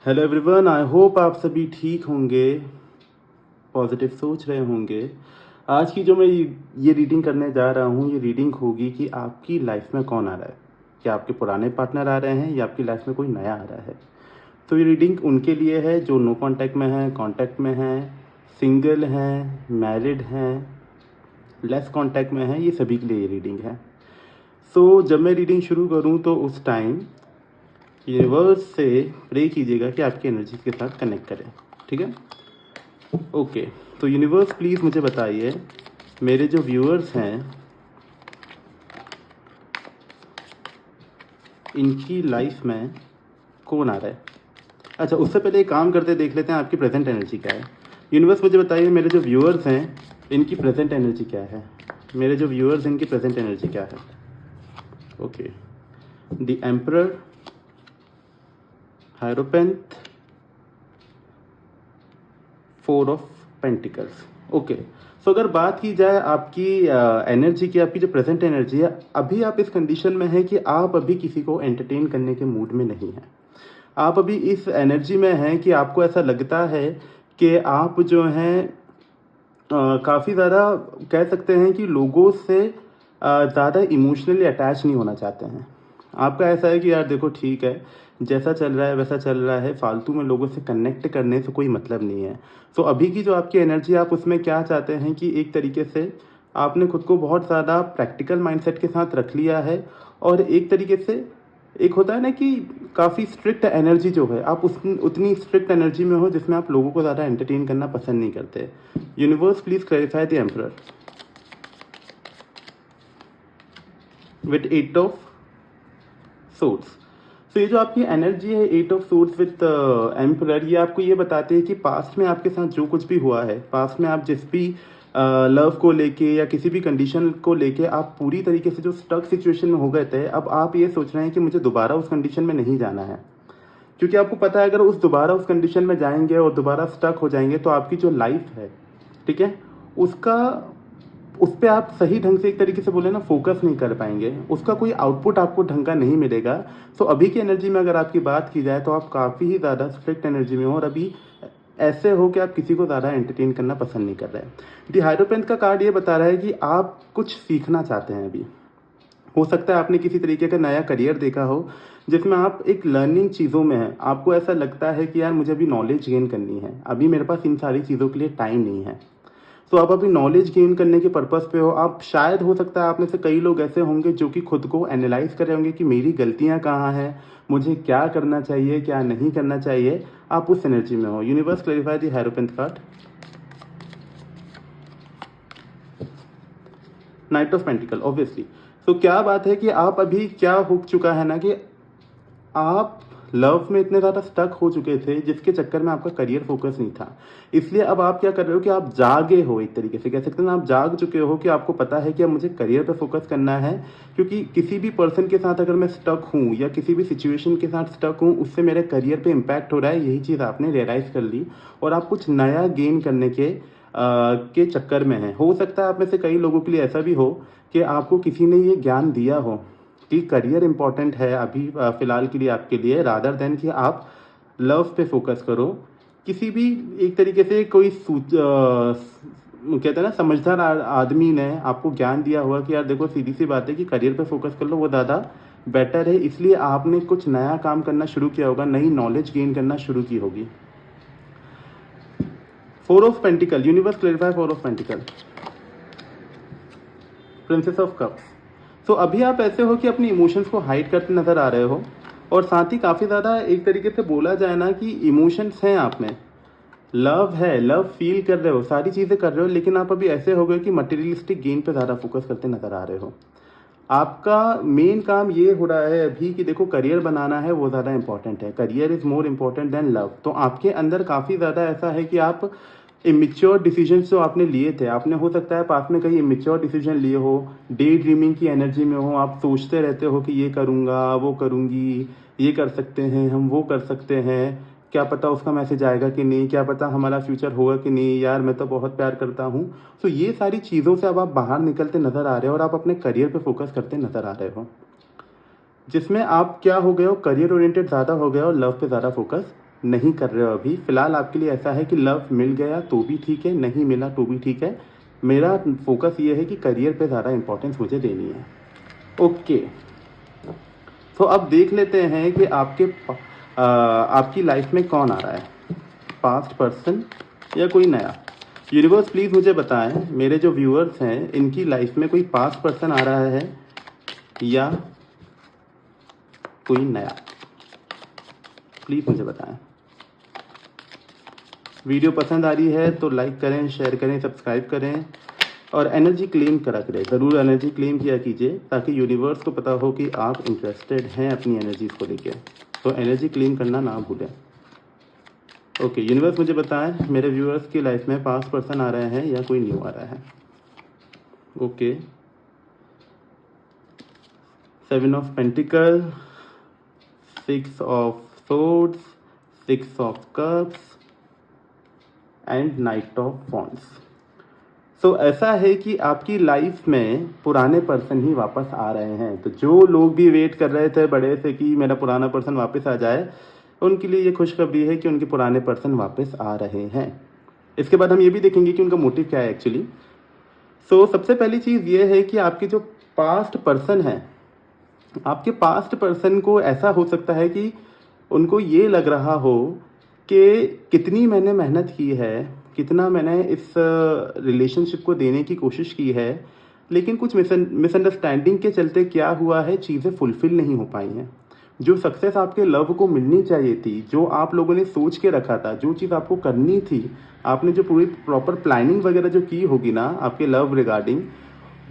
Hello everyone, I hope आप सभी ठीक होंगे, पॉजिटिव सोच रहे होंगे। आज की जो मैं ये रीडिंग करने जा रहा हूँ, ये रीडिंग होगी कि आपकी लाइफ में कौन आ रहा है। क्या आपके पुराने पार्टनर आ रहे हैं या आपकी लाइफ में कोई नया आ रहा है। तो ये रीडिंग उनके लिए है जो नो कांटेक्ट में है, कांटेक्ट में है, सिंगल हैं, मैरिड हैं, लेस कांटेक्ट में है, ये सभी के लिए ये रीडिंग है। सो जब मैं रीडिंग शुरू करूँ तो उस टाइम यूनिवर्स से प्रे कीजिएगा कि आपकी एनर्जी के साथ कनेक्ट करें। ठीक है, ओके। तो यूनिवर्स प्लीज़ मुझे बताइए, मेरे जो व्यूअर्स हैं इनकी लाइफ में कौन आ रहा है। अच्छा, उससे पहले एक काम करते देख लेते हैं आपकी प्रेजेंट एनर्जी क्या है। यूनिवर्स मुझे बताइए, मेरे जो व्यूअर्स हैं इनकी प्रेजेंट एनर्जी क्या है। मेरे जो व्यूअर्स इनकी प्रेजेंट एनर्जी क्या है। Okay, the emperor, hierophant, 4 of pentacles. Okay, so अगर बात की जाए आपकी एनर्जी की, आपकी जो प्रेजेंट एनर्जी है, अभी आप इस कंडीशन में है कि आप अभी किसी को एंटरटेन करने के मूड में नहीं हैं। आप अभी इस एनर्जी में हैं कि आपको ऐसा लगता है कि आप जो हैं काफ़ी ज़्यादा कह सकते हैं कि लोगों से ज़्यादा इमोशनली अटैच नहीं होना चाहते हैं। आपका ऐसा है कि यार देखो ठीक है, जैसा चल रहा है वैसा चल रहा है, फालतू में लोगों से कनेक्ट करने से कोई मतलब नहीं है। तो अभी की जो आपकी एनर्जी, आप उसमें क्या चाहते हैं कि एक तरीके से आपने खुद को बहुत ज़्यादा प्रैक्टिकल माइंडसेट के साथ रख लिया है, और एक तरीके से एक होता है ना कि काफ़ी स्ट्रिक्ट एनर्जी जो है, आप उस उतनी स्ट्रिक्ट एनर्जी में हो जिसमें आप लोगों को ज़्यादा एंटरटेन करना पसंद नहीं करते। Universe please clarify the emperor with 8 of swords. तो ये जो आपकी एनर्जी है 8 ऑफ सोर्ड्स विथ एम्परर, ये आपको ये बताते हैं कि पास्ट में आपके साथ जो कुछ भी हुआ है, पास्ट में आप जिस भी लव को लेके या किसी भी कंडीशन को लेके आप पूरी तरीके से जो स्टक सिचुएशन में हो गए थे, अब आप ये सोच रहे हैं कि मुझे दोबारा उस कंडीशन में नहीं जाना है। क्योंकि आपको पता है अगर दोबारा उस कंडीशन में जाएंगे और दोबारा स्टक हो जाएंगे तो आपकी जो लाइफ है, ठीक है, उसका उस पर आप सही ढंग से एक तरीके से बोले ना फोकस नहीं कर पाएंगे, उसका कोई आउटपुट आपको ढंग का नहीं मिलेगा। सो अभी की एनर्जी में अगर आपकी बात की जाए तो आप काफ़ी ही ज़्यादा स्ट्रिक्ट एनर्जी में हो, और अभी ऐसे हो कि आप किसी को ज़्यादा एंटरटेन करना पसंद नहीं कर रहे हैं। दी हाइड्रोपेंथ का कार्ड ये बता रहा है कि आप कुछ सीखना चाहते हैं अभी। हो सकता है आपने किसी तरीके का नया करियर देखा हो जिसमें आप एक लर्निंग चीज़ों में हैं, आपको ऐसा लगता है कि यार मुझे अभी नॉलेज गेन करनी है, अभी मेरे पास इन सारी चीज़ों के लिए टाइम नहीं है। तो आप अभी नॉलेज गेन करने के पर्पज़ पे हो। आप शायद, हो सकता है आप में से कई लोग ऐसे होंगे जो कि खुद को एनालाइज कर रहे होंगे कि मेरी गलतियां कहाँ हैं, मुझे क्या करना चाहिए क्या नहीं करना चाहिए। आप उस एनर्जी में हो। Universe clarify the hierophant card, knight of pentacle. Obviously, तो क्या बात है कि आप अभी क्या हो चुका है ना कि आप लव में इतने ज़्यादा स्टक हो चुके थे जिसके चक्कर में आपका करियर फोकस नहीं था। इसलिए अब आप क्या कर रहे हो कि आप जागे हो, एक तरीके से कह सकते हैं ना, आप जाग चुके हो कि आपको पता है कि अब मुझे करियर पे फोकस करना है। क्योंकि किसी भी पर्सन के साथ अगर मैं स्टक हूँ या किसी भी सिचुएशन के साथ स्टक हूँ, उससे मेरे करियर पे इम्पैक्ट हो रहा है, यही चीज़ आपने रियलाइज़ कर ली और आप कुछ नया गेन करने के चक्कर में हैं। हो सकता है आप में से कई लोगों के लिए ऐसा भी हो कि आपको किसी ने ये ज्ञान दिया हो कि करियर इंपॉर्टेंट है अभी फ़िलहाल के लिए आपके लिए, रादर देन कि आप लव पे फोकस करो। किसी भी एक तरीके से कोई कहते हैं ना समझदार आदमी ने आपको ज्ञान दिया होगा कि यार देखो सीधी सी बात है कि करियर पे फोकस कर लो, वो ज़्यादा बेटर है। इसलिए आपने कुछ नया काम करना शुरू किया होगा, नई नॉलेज गेन करना शुरू की होगी। 4 of pentacle, universe clarify 4 of pentacle, princess of cups. तो अभी आप ऐसे हो कि अपनी इमोशंस को हाइड करते नजर आ रहे हो, और साथ ही काफ़ी ज़्यादा एक तरीके से बोला जाए ना कि इमोशंस हैं आप में, लव है, लव फील कर रहे हो, सारी चीज़ें कर रहे हो, लेकिन आप अभी ऐसे हो गए कि मटेरियलिस्टिक गेन पे ज़्यादा फोकस करते नजर आ रहे हो। आपका मेन काम ये हो रहा है अभी कि देखो करियर बनाना है, वो ज़्यादा इंपॉर्टेंट है, career is more important than love. तो आपके अंदर काफ़ी ज़्यादा ऐसा है कि आप इमेच्योर डिसीजन जो आपने लिए थे, आपने हो सकता है पास में कई इमेच्योर डिसीजन लिए हो, डे ड्रीमिंग की एनर्जी में हो, आप सोचते रहते हो कि ये करूँगा वो करूँगी, ये कर सकते हैं हम, वो कर सकते हैं, क्या पता उसका मैसेज आएगा कि नहीं, क्या पता हमारा फ्यूचर होगा कि नहीं, यार मैं तो बहुत प्यार करता हूँ। तो ये सारी चीज़ों से अब आप बाहर निकलते नज़र आ रहे हो और आप अपने करियर पे फोकस करते नज़र आ रहे हो, जिसमें आप क्या हो गए हो, करियर ओरिएंटेड ज़्यादा हो गए हो और लव पे ज़्यादा फोकस नहीं कर रहे हो अभी, फिलहाल आपके लिए ऐसा है कि लव मिल गया तो भी ठीक है, नहीं मिला तो भी ठीक है, मेरा फोकस ये है कि करियर पे ज़्यादा इंपॉर्टेंस मुझे देनी है। ओके, तो अब देख लेते हैं कि आपकी लाइफ में कौन आ रहा है, पास्ट पर्सन या कोई नया। यूनिवर्स प्लीज़ मुझे बताएं, मेरे जो व्यूअर्स हैं इनकी लाइफ में कोई पास्ट पर्सन आ रहा है या कोई नया, प्लीज़ मुझे बताएं। वीडियो पसंद आ रही है तो लाइक करें, शेयर करें, सब्सक्राइब करें और एनर्जी क्लेम करा करें, ज़रूर एनर्जी क्लेम किया कीजिए ताकि यूनिवर्स को पता हो कि आप इंटरेस्टेड हैं अपनी एनर्जीज को लेके, तो एनर्जी क्लेम करना ना भूलें। ओके, यूनिवर्स मुझे बताएं मेरे व्यूअर्स की लाइफ में पास्ट पर्सन आ रहे हैं या कोई न्यू आ रहा है। Okay, 7 of pentacle, 6 of swords, 6 of cups and knight of wands. So ऐसा है कि आपकी लाइफ में पुराने पर्सन ही वापस आ रहे हैं। तो जो लोग भी वेट कर रहे थे बड़े से कि मेरा पुराना पर्सन वापस आ जाए, उनके लिए ये खुशखबरी है कि उनके पुराने पर्सन वापस आ रहे हैं। इसके बाद हम ये भी देखेंगे कि उनका मोटिव क्या है एक्चुअली। सो सबसे पहली चीज़ ये है कि आपके जो पास्ट पर्सन है, आपके पास्ट पर्सन को ऐसा हो सकता है कि उनको ये लग रहा हो कि कितनी मैंने मेहनत की है, कितना मैंने इस रिलेशनशिप को देने की कोशिश की है, लेकिन कुछ मिसअंडरस्टैंडिंग के चलते क्या हुआ है, चीज़ें फुलफिल नहीं हो पाई हैं। जो सक्सेस आपके लव को मिलनी चाहिए थी, जो आप लोगों ने सोच के रखा था, जो चीज़ आपको करनी थी, आपने जो पूरी प्रॉपर प्लानिंग वगैरह जो की होगी ना आपके लव रिगार्डिंग,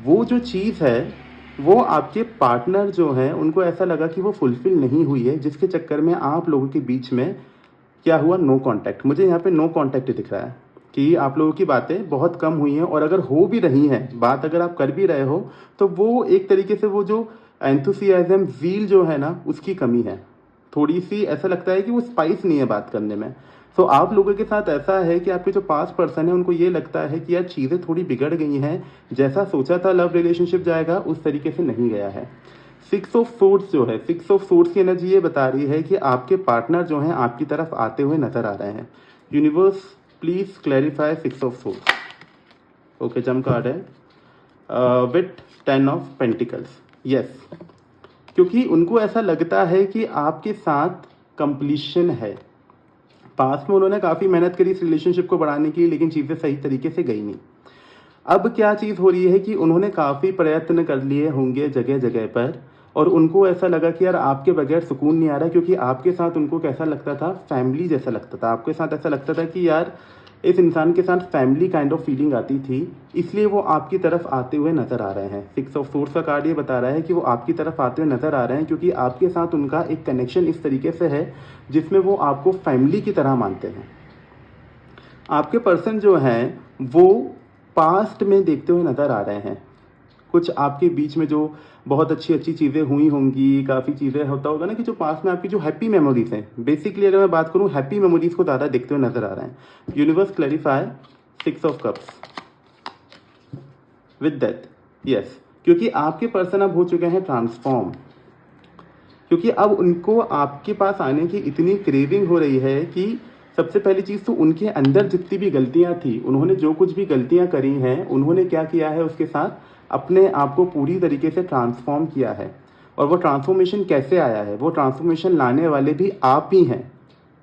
वो जो चीज़ है वो आपके पार्टनर जो हैं उनको ऐसा लगा कि वो फुलफिल नहीं हुई है, जिसके चक्कर में आप लोगों के बीच में क्या हुआ, नो कांटेक्ट। मुझे यहाँ पे नो कांटेक्ट दिख रहा है कि आप लोगों की बातें बहुत कम हुई हैं, और अगर हो भी रही हैं बात, अगर आप कर भी रहे हो तो वो एक तरीके से वो जो एंथुसियाज्म ज़ील जो है ना उसकी कमी है, थोड़ी सी ऐसा लगता है कि वो स्पाइस नहीं है बात करने में। तो आप लोगों के साथ ऐसा है कि आपके जो पास्ट पर्सन है उनको ये लगता है कि यार चीज़ें थोड़ी बिगड़ गई हैं, जैसा सोचा था लव रिलेशनशिप जाएगा उस तरीके से नहीं गया है। 6 ऑफ सोर्ड्स जो है, 6 ऑफ सोर्ड्स की एनर्जी ये बता रही है कि आपके पार्टनर जो हैं आपकी तरफ आते हुए नजर आ रहे हैं। Universe please clarify 6 of swords. Okay, जम कार्ड है विथ 10 ऑफ पेंटिकल्स। यस, क्योंकि उनको ऐसा लगता है कि आपके साथ कंप्लीशन है। पास्ट में उन्होंने काफ़ी मेहनत करी इस रिलेशनशिप को बढ़ाने की, लेकिन चीज़ें सही तरीके से गई नहीं। अब क्या चीज़ हो रही है कि उन्होंने काफ़ी प्रयत्न कर लिए होंगे जगह जगह पर, और उनको ऐसा लगा कि यार आपके बगैर सुकून नहीं आ रहा, क्योंकि आपके साथ उनको कैसा लगता था, फैमिली जैसा लगता था। आपके साथ ऐसा लगता था कि यार इस इंसान के साथ फैमिली काइंड ऑफ फीलिंग आती थी, इसलिए वो आपकी तरफ आते हुए नजर आ रहे हैं। 6 ऑफ सोर्स का कार्ड ये बता रहा है कि वो आपकी तरफ आते हुए नजर आ रहे हैं, क्योंकि आपके साथ उनका एक कनेक्शन इस तरीके से है जिसमें वो आपको फैमिली की तरह मानते हैं। आपके पर्सन जो हैं वो पास्ट में देखते हुए नज़र आ रहे हैं। कुछ आपके बीच में जो बहुत अच्छी अच्छी चीज़ें हुई होंगी, काफ़ी चीज़ें होता होगा ना कि जो पास्ट में आपकी जो हैप्पी मेमोरीज हैं, बेसिकली अगर मैं बात करूँ हैप्पी मेमोरीज को ज़्यादा देखते हुए नज़र आ रहे हैं। Universe clarify 6 of cups with death. Yes, क्योंकि आपके पर्सन अब हो चुके हैं ट्रांसफॉर्म, क्योंकि अब उनको आपके पास आने की इतनी क्रेविंग हो रही है कि सबसे पहली चीज़ तो उनके अंदर जितनी भी गलतियां थी, उन्होंने जो कुछ भी गलतियां करी हैं, उन्होंने क्या किया है उसके साथ अपने आप को पूरी तरीके से ट्रांसफॉर्म किया है। और वो ट्रांसफॉर्मेशन कैसे आया है, वो ट्रांसफॉर्मेशन लाने वाले भी आप ही हैं।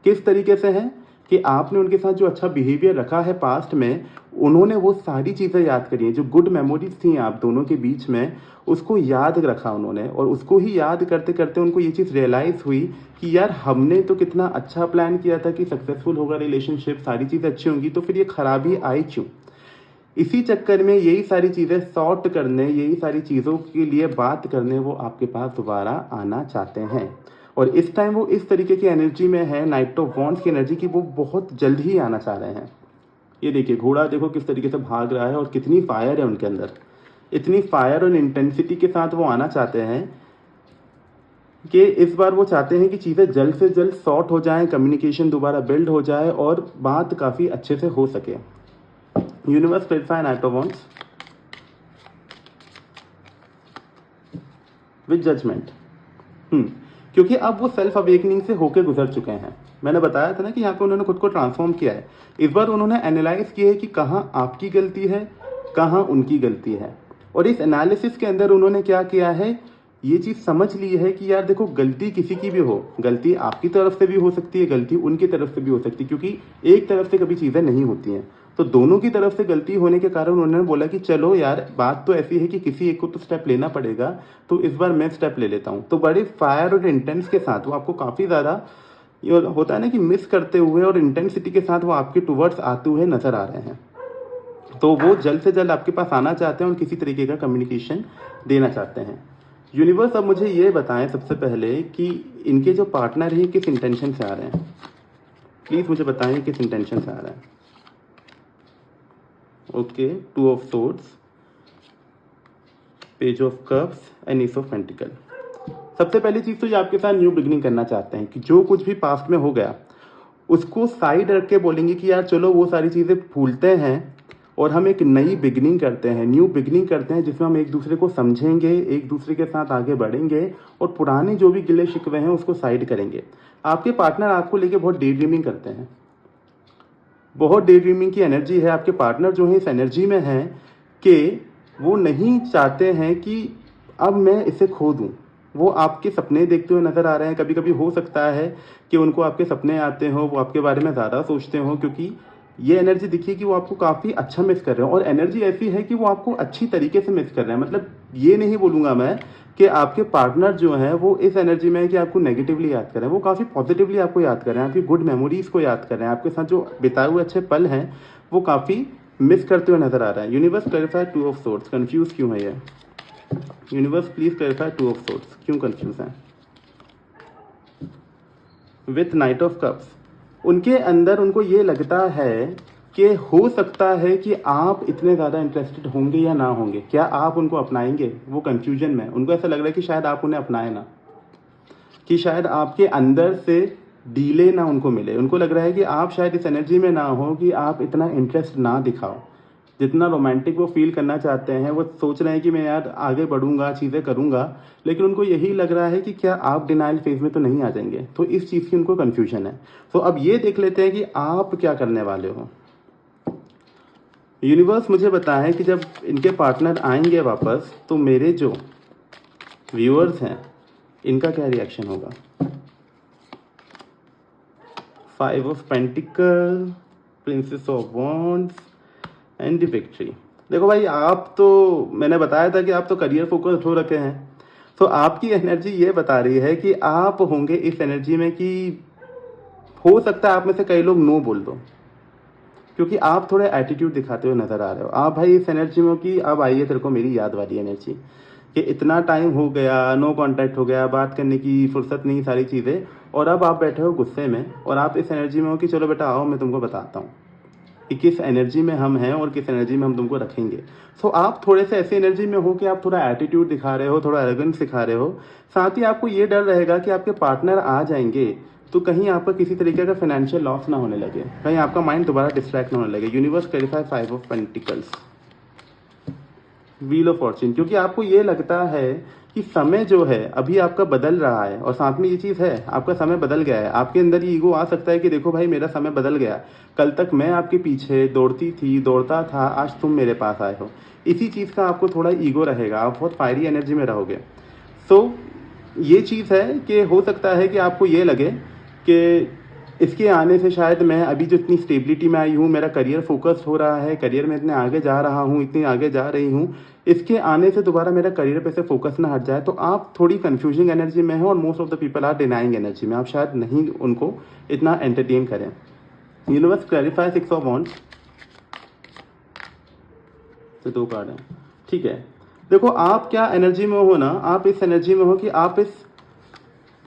किस तरीके से है कि आपने उनके साथ जो अच्छा बिहेवियर रखा है पास्ट में, उन्होंने वो सारी चीज़ें याद करी हैं, जो गुड मेमोरीज थी आप दोनों के बीच में, उसको याद रखा उन्होंने, और उसको ही याद करते करते उनको ये चीज़ रियलाइज़ हुई कि यार हमने तो कितना अच्छा प्लान किया था कि सक्सेसफुल होगा रिलेशनशिप, सारी चीज़ें अच्छी होंगी, तो फिर ये खराबी आई क्यों। इसी चक्कर में यही सारी चीज़ें सॉर्ट करने, यही सारी चीज़ों के लिए बात करने वो आपके पास दोबारा आना चाहते हैं। और इस टाइम वो इस तरीके की एनर्जी में है, नाइट ऑफ वॉन्ड्स की एनर्जी की, वो बहुत जल्द ही आना चाह रहे हैं। ये देखिए घोड़ा देखो किस तरीके से भाग रहा है और कितनी फायर है उनके अंदर, इतनी फायर और इंटेंसिटी के साथ वो आना चाहते हैं कि इस बार वो चाहते हैं कि चीज़ें जल्द से जल्द सॉर्ट हो जाएं, कम्युनिकेशन दोबारा बिल्ड हो जाए और बात काफ़ी अच्छे से हो सके। Universe clarify knight of wands with judgement. क्योंकि अब वो सेल्फ अवेकनिंग से होके गुजर चुके हैं। मैंने बताया था ना कि यहाँ पे उन्होंने खुद को ट्रांसफॉर्म किया है। इस बार उन्होंने एनालाइज किया है कि कहाँ आपकी गलती है, कहाँ उनकी गलती है, और इस एनालिसिस के अंदर उन्होंने क्या किया है, ये चीज़ समझ ली है कि यार देखो, गलती किसी की भी हो, गलती आपकी तरफ से भी हो सकती है, गलती उनकी तरफ से भी हो सकती है, क्योंकि एक तरफ से कभी चीज़ें नहीं होती हैं। तो दोनों की तरफ से गलती होने के कारण उन्होंने बोला कि चलो यार, बात तो ऐसी है कि किसी एक को तो स्टेप लेना पड़ेगा, तो इस बार मैं स्टेप ले लेता हूँ। तो बड़े फायर और इंटेंस के साथ वो आपको काफ़ी ज़्यादा, ये होता है ना कि मिस करते हुए और इंटेंसिटी के साथ वो आपके टुवर्ड्स आते हुए नजर आ रहे हैं। तो वो जल्द से जल्द आपके पास आना चाहते हैं और किसी तरीके का कम्युनिकेशन देना चाहते हैं। यूनिवर्स अब मुझे ये बताएं सबसे पहले कि इनके जो पार्टनर हैं किस इंटेंशन से आ रहे हैं। प्लीज मुझे बताएं किस इंटेंशन से आ रहे हैं। Okay, 2 of swords, page of cups and S of pentacle. सबसे पहली चीज तो ये आपके साथ न्यू बिगनिंग करना चाहते हैं कि जो कुछ भी पास्ट में हो गया उसको साइड रख के बोलेंगे कि यार चलो वो सारी चीजें भूलते हैं और हम एक नई बिगनिंग करते हैं, न्यू बिगनिंग करते हैं, जिसमें हम एक दूसरे को समझेंगे, एक दूसरे के साथ आगे बढ़ेंगे और पुराने जो भी गिले शिकवे हैं उसको साइड करेंगे। आपके पार्टनर आपको लेके बहुत डे ड्रीमिंग करते हैं, बहुत डे ड्रीमिंग की एनर्जी है। आपके पार्टनर जो है इस एनर्जी में है कि वो नहीं चाहते हैं कि अब मैं इसे खो दूं। वो आपके सपने देखते हुए नजर आ रहे हैं। कभी कभी हो सकता है कि उनको आपके सपने आते हो, वो आपके बारे में ज़्यादा सोचते हो, क्योंकि ये एनर्जी दिखी कि वो आपको काफ़ी अच्छा मिस कर रहे हैं। और एनर्जी ऐसी है कि वो आपको अच्छी तरीके से मिस कर रहे हैं। मतलब ये नहीं बोलूँगा मैं कि आपके पार्टनर जो है वो इस एनर्जी में है कि आपको नेगेटिवली याद कर रहे हैं। वो काफ़ी पॉजिटिवली आपको याद कर रहे हैं, आपकी गुड मेमोरीज को याद कर रहे हैं, आपके साथ जो बिताए हुए अच्छे पल हैं वो काफ़ी मिस करते हुए नजर आ रहा है। Universe clarify 2 of swords, confuse क्यों है ये? Universe please clarify 2 of swords, क्यों कंफ्यूज है? विथ नाइट ऑफ कप्स, उनके अंदर उनको ये लगता है कि हो सकता है कि आप इतने ज़्यादा इंटरेस्टेड होंगे या ना होंगे, क्या आप उनको अपनाएंगे? वो कंफ्यूजन में, उनको ऐसा लग रहा है कि शायद आप उन्हें अपनाए ना, कि शायद आपके अंदर से डीले ना उनको मिले। उनको लग रहा है कि आप शायद इस एनर्जी में ना हो, कि आप इतना इंटरेस्ट ना दिखाओ, जितना रोमांटिक वो फील करना चाहते हैं। वो सोच रहे हैं कि मैं यार आगे बढ़ूंगा, चीज़ें करूंगा, लेकिन उनको यही लग रहा है कि क्या आप डिनाइल फेज में तो नहीं आ जाएंगे। तो इस चीज़ की उनको कन्फ्यूजन है। तो अब ये देख लेते हैं कि आप क्या करने वाले हो। यूनिवर्स मुझे बताएं कि जब इनके पार्टनर आएंगे वापस, तो मेरे जो व्यूअर्स हैं इनका क्या रिएक्शन होगा। 5 of pentacle, princess of wands and the victory. देखो भाई, आप तो, मैंने बताया था कि आप तो करियर फोकस्ड हो रखे हैं। तो आपकी एनर्जी ये बता रही है कि आप होंगे इस एनर्जी में कि हो सकता है आप में से कई लोग नो बोल दो, क्योंकि आप थोड़े एटीट्यूड दिखाते हुए नजर आ रहे हो। आप भाई इस एनर्जी में कि अब आइए तेरे को मेरी याद वाली एनर्जी, कि इतना टाइम हो गया, नो कांटेक्ट हो गया, बात करने की फुर्सत नहीं, सारी चीज़ें, और अब आप बैठे हो गुस्से में और आप इस एनर्जी में हो कि चलो बेटा आओ मैं तुमको बताता हूँ कि किस एनर्जी में हम हैं और किस एनर्जी में हम तुमको रखेंगे। सो आप थोड़े से ऐसी एनर्जी में हो कि आप थोड़ा एटीट्यूड दिखा रहे हो, थोड़ा एरोगेंस दिखा रहे हो। साथ ही आपको ये डर रहेगा कि आपके पार्टनर आ जाएंगे तो कहीं आपका किसी तरीके का फाइनेंशियल लॉस ना होने लगे, कहीं आपका माइंड दोबारा डिस्ट्रैक्ट ना होने लगे। Universe clarify 5 of pentacles, wheel of Fortune, क्योंकि आपको ये लगता है कि समय जो है अभी आपका बदल रहा है। और साथ में ये चीज़ है, आपका समय बदल गया है। आपके अंदर ये ईगो आ सकता है कि देखो भाई मेरा समय बदल गया, कल तक मैं आपके पीछे दौड़ती थी, दौड़ता था, आज तुम मेरे पास आए हो। इसी चीज़ का आपको थोड़ा ईगो रहेगा, आप बहुत फायरी एनर्जी में रहोगे। सो ये चीज़ है कि हो सकता है कि आपको ये लगे कि इसके आने से शायद मैं अभी जो इतनी स्टेबिलिटी में आई हूँ, मेरा करियर फोकस्ड हो रहा है, करियर में इतने आगे जा रहा हूँ, इतनी आगे जा रही हूँ, इसके आने से दोबारा मेरा करियर पे से फोकस ना हट जाए। तो आप थोड़ी कंफ्यूजिंग एनर्जी में हो और most of the people are denying energy में, आप शायद नहीं उनको इतना एंटरटेन करें। यूनिवर्स क्लैरिफाई 6 ऑफ वॉन्ड्स, तो 2 कार्ड है, ठीक है। देखो आप क्या एनर्जी में हो ना, आप इस एनर्जी में हो कि आप इस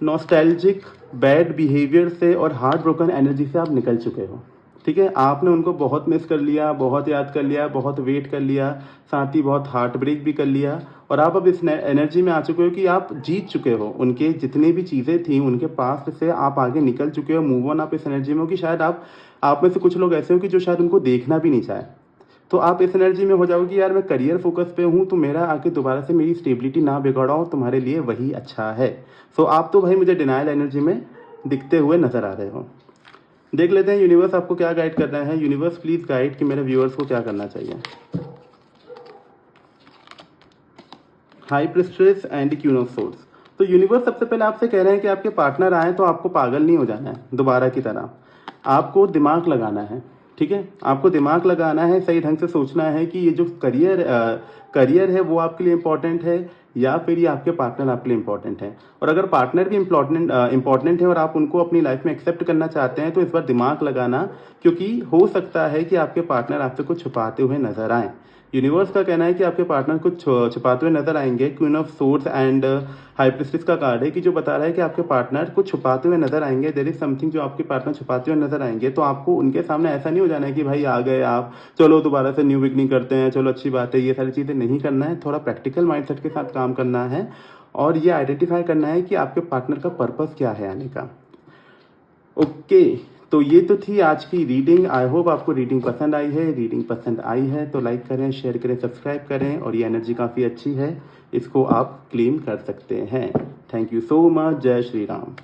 नॉस्टैल्जिक बैड बिहेवियर से और हार्ट ब्रोकन एनर्जी से आप निकल चुके हो, ठीक है। आपने उनको बहुत मिस कर लिया, बहुत याद कर लिया, बहुत वेट कर लिया, साथ ही बहुत हार्ट ब्रेक भी कर लिया, और आप अब इस एनर्जी में आ चुके हो कि आप जीत चुके हो। उनके जितनी भी चीज़ें थी उनके पास से आप आगे निकल चुके हो, मूव ऑन। आप इस एनर्जी में हो कि शायद आप में से कुछ लोग ऐसे हो कि जो शायद उनको देखना भी नहीं चाहे। तो आप इस एनर्जी में हो जाओगे कि यार मैं करियर फोकस पे हूँ, तो मेरा आके दोबारा से मेरी स्टेबिलिटी ना बिगड़ाओ, तुम्हारे लिए वही अच्छा है। सो आप तो भाई मुझे डिनायल एनर्जी में दिखते हुए नजर आ रहे हो। देख लेते हैं यूनिवर्स आपको क्या गाइड कर रहा है। यूनिवर्स प्लीज गाइड कि मेरे व्यूअर्स को क्या करना चाहिए। High prestress and queen of source. तो यूनिवर्स सबसे पहले आपसे कह रहे हैं कि आपके पार्टनर आए तो आपको पागल नहीं हो जाना है दोबारा की तरह, आपको दिमाग लगाना है। ठीक है, आपको दिमाग लगाना है, सही ढंग से सोचना है कि ये जो करियर है वो आपके लिए इंपॉर्टेंट है या फिर ये आपके पार्टनर आपके लिए इंपॉर्टेंट है। और अगर पार्टनर भी इंपॉर्टेंट है और आप उनको अपनी लाइफ में एक्सेप्ट करना चाहते हैं तो इस बार दिमाग लगाना, क्योंकि हो सकता है कि आपके पार्टनर आपसे कुछ छुपाते हुए नजर आए। यूनिवर्स का कहना है कि आपके पार्टनर कुछ छुपाते हुए नजर आएंगे। Queen of source and high priestess का कार्ड है कि जो बता रहा है कि आपके पार्टनर कुछ छुपाते हुए नजर आएंगे। देयर इज समथिंग जो आपके पार्टनर छुपाते हुए नजर आएंगे। तो आपको उनके सामने ऐसा नहीं हो जाना है कि भाई आ गए आप, चलो दोबारा से न्यू बिगनिंग करते हैं, चलो अच्छी बात है, ये सारी चीजें नहीं करना है। थोड़ा प्रैक्टिकल माइंडसेट के साथ काम करना है और ये आइडेंटिफाई करना है कि आपके पार्टनर का पर्पस क्या है आने का। ओके, तो ये तो थी आज की रीडिंग। आई होप आपको रीडिंग पसंद आई है। रीडिंग पसंद आई है तो लाइक करें, शेयर करें, सब्सक्राइब करें। और ये एनर्जी काफ़ी अच्छी है, इसको आप क्लेम कर सकते हैं। Thank you so much. जय श्री राम।